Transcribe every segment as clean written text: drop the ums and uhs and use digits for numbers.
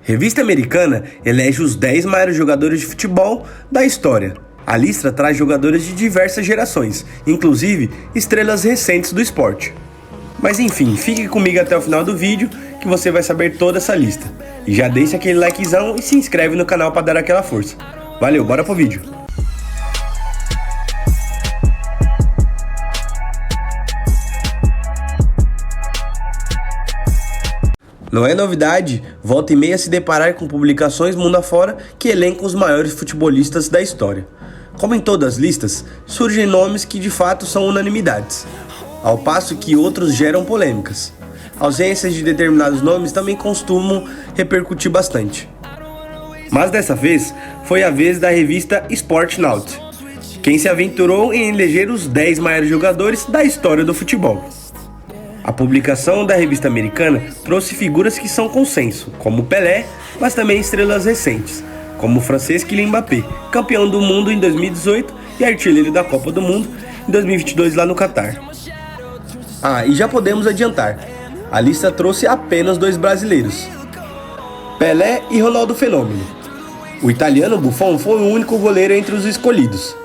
Revista Americana elege os 10 maiores jogadores de futebol da história. A lista traz jogadores de diversas gerações, inclusive estrelas recentes do esporte. Mas enfim, fique comigo até o final do vídeo que você vai saber toda essa lista. E já deixa aquele likezão e se inscreve no canal para dar aquela força. Valeu, bora pro vídeo! Não é novidade, volta e meia se deparar com publicações mundo afora que elencam os maiores futebolistas da história. Como em todas as listas, surgem nomes que de fato são unanimidades, ao passo que outros geram polêmicas. Ausências de determinados nomes também costumam repercutir bastante. Mas dessa vez, foi a vez da revista Sportnaut, quem se aventurou em eleger os 10 maiores jogadores da história do futebol. A publicação da revista americana trouxe figuras que são consenso, como Pelé, mas também estrelas recentes, como o francês Kylian Mbappé, campeão do mundo em 2018 e artilheiro da Copa do Mundo em 2022 lá no Catar. E já podemos adiantar, a lista trouxe apenas 2 brasileiros, Pelé e Ronaldo Fenômeno. O italiano Buffon foi o único goleiro entre os escolhidos.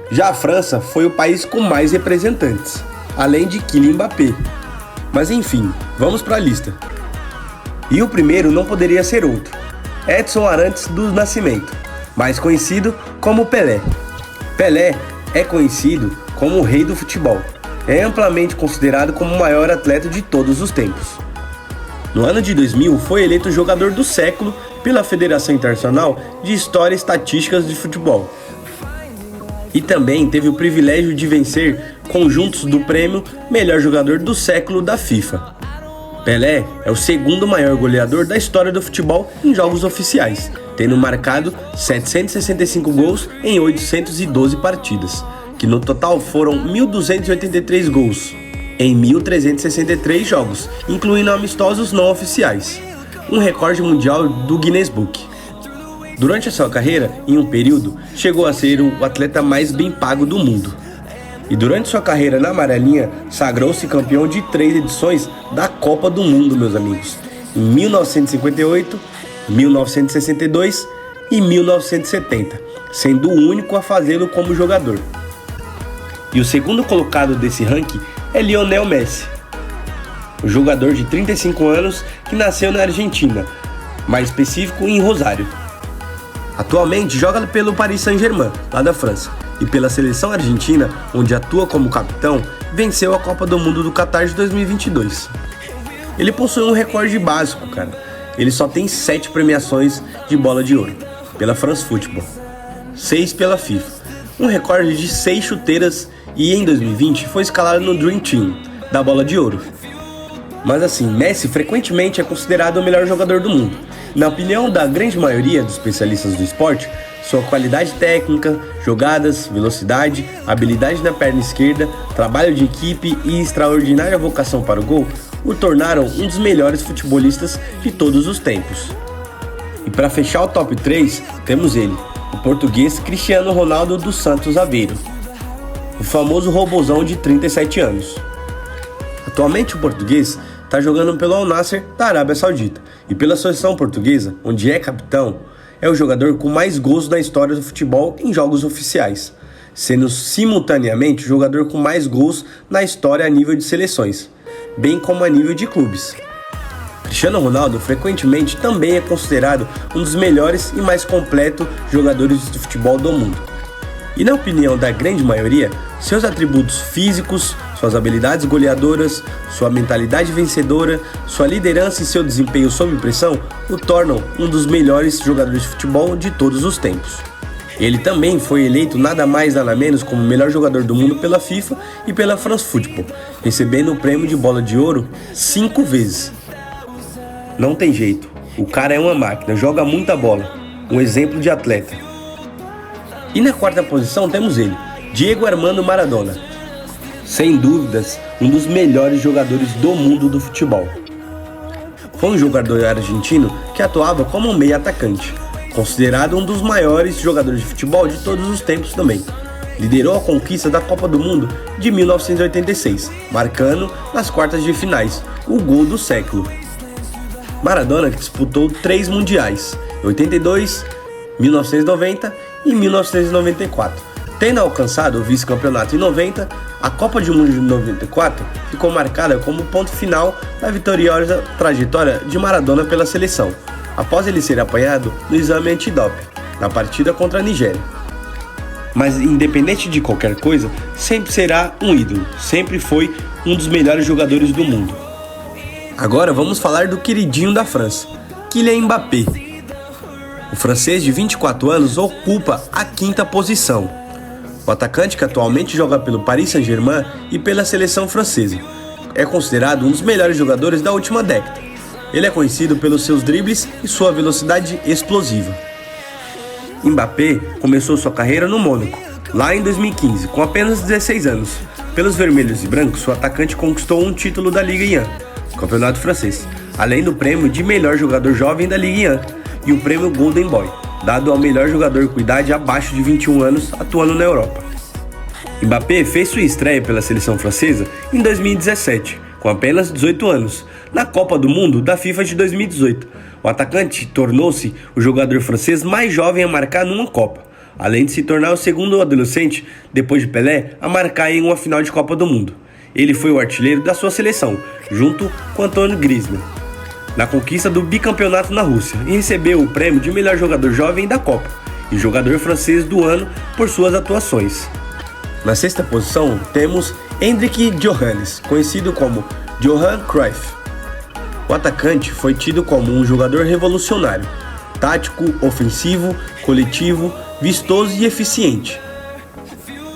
Já a França foi o país com mais representantes, além de Kylian Mbappé. Mas enfim, vamos para a lista. E o primeiro não poderia ser outro, Edson Arantes do Nascimento, mais conhecido como Pelé. Pelé é conhecido como o rei do futebol. É amplamente considerado como o maior atleta de todos os tempos. No ano de 2000, foi eleito jogador do século pela Federação Internacional de História e Estatísticas de Futebol. E também teve o privilégio de vencer conjuntos do prêmio Melhor Jogador do Século da FIFA. Pelé é o segundo maior goleador da história do futebol em jogos oficiais, tendo marcado 765 gols em 812 partidas, que no total foram 1.283 gols em 1.363 jogos, incluindo amistosos não oficiais, um recorde mundial do Guinness Book. Durante a sua carreira, em um período, chegou a ser o atleta mais bem pago do mundo. E durante sua carreira na amarelinha, sagrou-se campeão de 3 edições da Copa do Mundo, meus amigos, em 1958, 1962 e 1970, sendo o único a fazê-lo como jogador. E o segundo colocado desse ranking é Lionel Messi, o jogador de 35 anos que nasceu na Argentina, mais específico em Rosário. Atualmente joga pelo Paris Saint-Germain, lá da França, e pela seleção argentina, onde atua como capitão, venceu a Copa do Mundo do Catar de 2022. Ele possui um recorde básico, cara. Ele só tem 7 premiações de bola de ouro, pela France Football, 6 pela FIFA, um recorde de 6 chuteiras e em 2020 foi escalado no Dream Team, da bola de ouro. Mas assim, Messi frequentemente é considerado o melhor jogador do mundo. Na opinião da grande maioria dos especialistas do esporte, sua qualidade técnica, jogadas, velocidade, habilidade na perna esquerda, trabalho de equipe e extraordinária vocação para o gol o tornaram um dos melhores futebolistas de todos os tempos. E para fechar o top 3, temos ele, o português Cristiano Ronaldo dos Santos Aveiro, o famoso robozão de 37 anos. Atualmente o português está jogando pelo Al Nassr da Arábia Saudita e pela seleção portuguesa, onde é capitão, é o jogador com mais gols na história do futebol em jogos oficiais, sendo simultaneamente o jogador com mais gols na história a nível de seleções, bem como a nível de clubes. Cristiano Ronaldo frequentemente também é considerado um dos melhores e mais completos jogadores de futebol do mundo. E na opinião da grande maioria, seus atributos físicos, suas habilidades goleadoras, sua mentalidade vencedora, sua liderança e seu desempenho sob pressão o tornam um dos melhores jogadores de futebol de todos os tempos. Ele também foi eleito nada mais nada menos como o melhor jogador do mundo pela FIFA e pela France Football, recebendo o prêmio de bola de ouro 5 vezes. Não tem jeito, o cara é uma máquina, joga muita bola, um exemplo de atleta. E na quarta posição temos ele, Diego Armando Maradona. Sem dúvidas, um dos melhores jogadores do mundo do futebol. Foi um jogador argentino que atuava como um meio atacante, considerado um dos maiores jogadores de futebol de todos os tempos também. Liderou a conquista da Copa do Mundo de 1986, marcando nas quartas de finais o gol do século. Maradona disputou 3 mundiais, em 82, 1990 e 1994. Tendo alcançado o vice-campeonato em 90, a Copa do Mundo de 94 ficou marcada como ponto final da vitoriosa trajetória de Maradona pela seleção, após ele ser apanhado no exame antidoping, na partida contra a Nigéria. Mas independente de qualquer coisa, sempre será um ídolo, sempre foi um dos melhores jogadores do mundo. Agora vamos falar do queridinho da França, Kylian Mbappé. O francês de 24 anos ocupa a 5ª posição. O atacante, que atualmente joga pelo Paris Saint-Germain e pela seleção francesa, é considerado um dos melhores jogadores da última década. Ele é conhecido pelos seus dribles e sua velocidade explosiva. Mbappé começou sua carreira no Mônaco, lá em 2015, com apenas 16 anos. Pelos vermelhos e brancos, o atacante conquistou um título da Ligue 1, campeonato francês, além do prêmio de melhor jogador jovem da Ligue 1 e o prêmio Golden Boy, dado ao melhor jogador com idade abaixo de 21 anos atuando na Europa. Mbappé fez sua estreia pela seleção francesa em 2017, com apenas 18 anos, na Copa do Mundo da FIFA de 2018. O atacante tornou-se o jogador francês mais jovem a marcar numa Copa, além de se tornar o segundo adolescente, depois de Pelé, a marcar em uma final de Copa do Mundo. Ele foi o artilheiro da sua seleção, junto com Antoine Griezmann, na conquista do bicampeonato na Rússia, e recebeu o prêmio de melhor jogador jovem da Copa e jogador francês do ano por suas atuações. Na 6ª posição temos Hendrik Johannes, conhecido como Johan Cruyff. O atacante foi tido como um jogador revolucionário, tático, ofensivo, coletivo, vistoso e eficiente.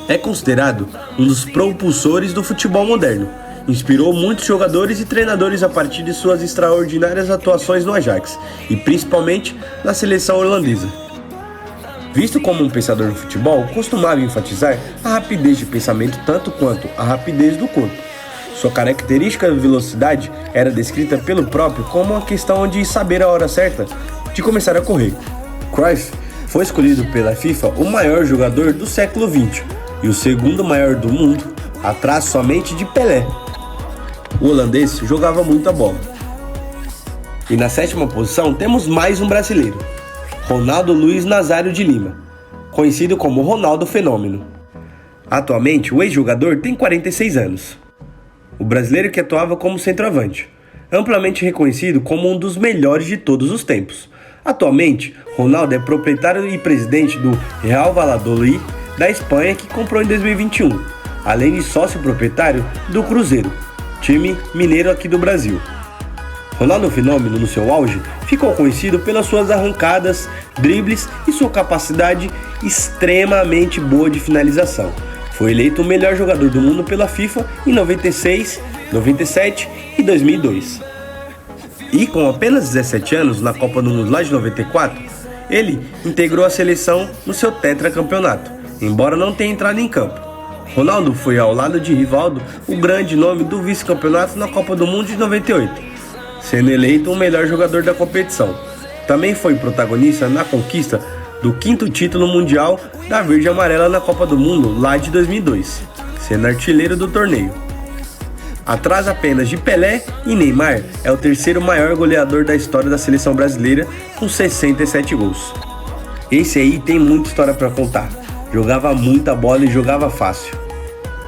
É considerado um dos propulsores do futebol moderno. Inspirou muitos jogadores e treinadores a partir de suas extraordinárias atuações no Ajax e principalmente na seleção holandesa. Visto como um pensador do futebol, costumava enfatizar a rapidez de pensamento tanto quanto a rapidez do corpo. Sua característica velocidade era descrita pelo próprio como uma questão de saber a hora certa de começar a correr. Cruyff foi escolhido pela FIFA o maior jogador do século XX e o segundo maior do mundo, atrás somente de Pelé. O holandês jogava muita bola. E na 7ª posição temos mais um brasileiro, Ronaldo Luiz Nazário de Lima, conhecido como Ronaldo Fenômeno. Atualmente, o ex-jogador tem 46 anos. O brasileiro que atuava como centroavante, amplamente reconhecido como um dos melhores de todos os tempos. Atualmente, Ronaldo é proprietário e presidente do Real Valladolid da Espanha, que comprou em 2021, além de sócio proprietário do Cruzeiro, time mineiro aqui do Brasil. Ronaldo Fenômeno, no seu auge, ficou conhecido pelas suas arrancadas, dribles e sua capacidade extremamente boa de finalização. Foi eleito o melhor jogador do mundo pela FIFA em 96, 97 e 2002. E com apenas 17 anos, na Copa do Mundo lá de 94, ele integrou a seleção no seu tetracampeonato, embora não tenha entrado em campo. Ronaldo foi ao lado de Rivaldo o grande nome do vice-campeonato na Copa do Mundo de 98, sendo eleito o melhor jogador da competição. Também foi protagonista na conquista do 5º título mundial da Verde e Amarela na Copa do Mundo lá de 2002, sendo artilheiro do torneio. Atrás apenas de Pelé e Neymar, é o 3º maior goleador da história da seleção brasileira, com 67 gols. Esse aí tem muita história para contar, jogava muita bola e jogava fácil.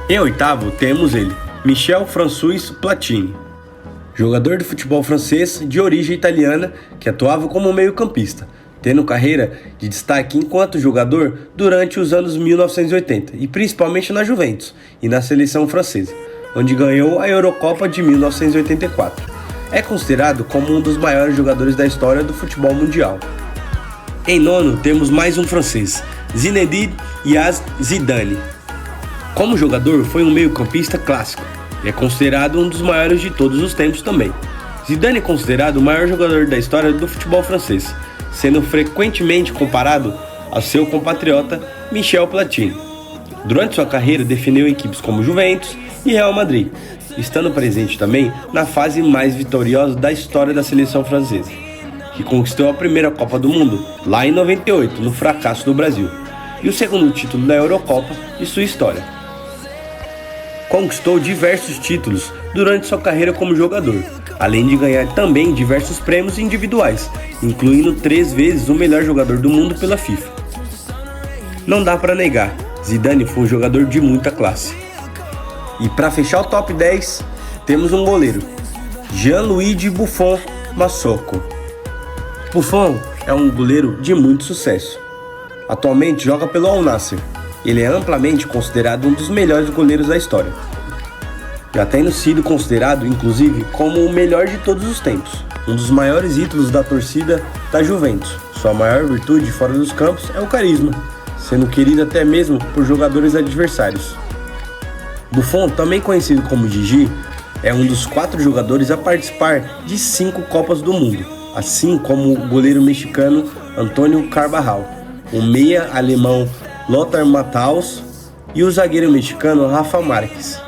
Em 8º temos ele, Michel François Platini, jogador de futebol francês de origem italiana que atuava como meio-campista, tendo carreira de destaque enquanto jogador durante os anos 1980 e principalmente na Juventus e na seleção francesa, onde ganhou a Eurocopa de 1984. É considerado como um dos maiores jogadores da história do futebol mundial. Em 9º temos mais um francês, Zinedine Zidane. Como jogador, foi um meio-campista clássico e é considerado um dos maiores de todos os tempos também. Zidane é considerado o maior jogador da história do futebol francês, sendo frequentemente comparado ao seu compatriota Michel Platini. Durante sua carreira defendeu equipes como Juventus e Real Madrid, estando presente também na fase mais vitoriosa da história da seleção francesa, que conquistou a primeira Copa do Mundo lá em 98, no fracasso do Brasil, e o segundo título da Eurocopa de sua história. Conquistou diversos títulos durante sua carreira como jogador, além de ganhar também diversos prêmios individuais, incluindo 3 vezes o melhor jogador do mundo pela FIFA. Não dá para negar, Zidane foi um jogador de muita classe. E para fechar o top 10, temos um goleiro, Gianluigi Buffon Massocco. Buffon é um goleiro de muito sucesso. Atualmente joga pelo Al Nassr. Ele é amplamente considerado um dos melhores goleiros da história, já tendo sido considerado, inclusive, como o melhor de todos os tempos. Um dos maiores ídolos da torcida da Juventus. Sua maior virtude fora dos campos é o carisma, sendo querido até mesmo por jogadores adversários. Buffon, também conhecido como Gigi, é um dos 4 jogadores a participar de 5 Copas do Mundo, assim como o goleiro mexicano Antônio Carvajal, o meia alemão Lothar Matthaus e o zagueiro mexicano Rafa Márquez.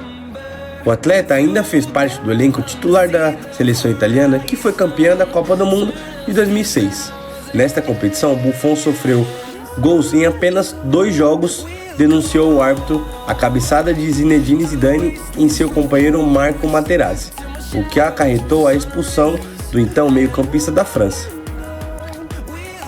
O atleta ainda fez parte do elenco titular da seleção italiana, que foi campeã da Copa do Mundo de 2006. Nesta competição, Buffon sofreu gols em apenas 2 jogos, denunciou o árbitro a cabeçada de Zinedine Zidane em seu companheiro Marco Materazzi, o que acarretou a expulsão do então meio-campista da França.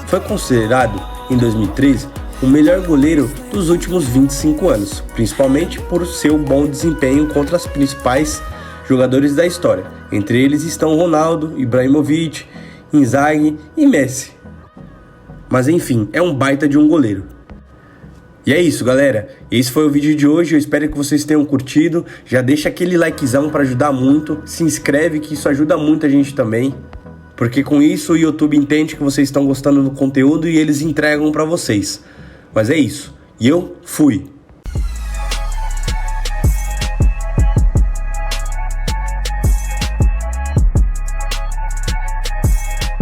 Foi considerado, em 2013, o melhor goleiro dos últimos 25 anos, principalmente por seu bom desempenho contra os principais jogadores da história. Entre eles estão Ronaldo, Ibrahimovic, Inzaghi e Messi. Mas enfim, é um baita de um goleiro. E é isso, galera. Esse foi o vídeo de hoje. Eu espero que vocês tenham curtido. Já deixa aquele likezão para ajudar muito. Se inscreve, que isso ajuda muito a gente também. Porque com isso o YouTube entende que vocês estão gostando do conteúdo e eles entregam para vocês. Mas é isso. E eu fui.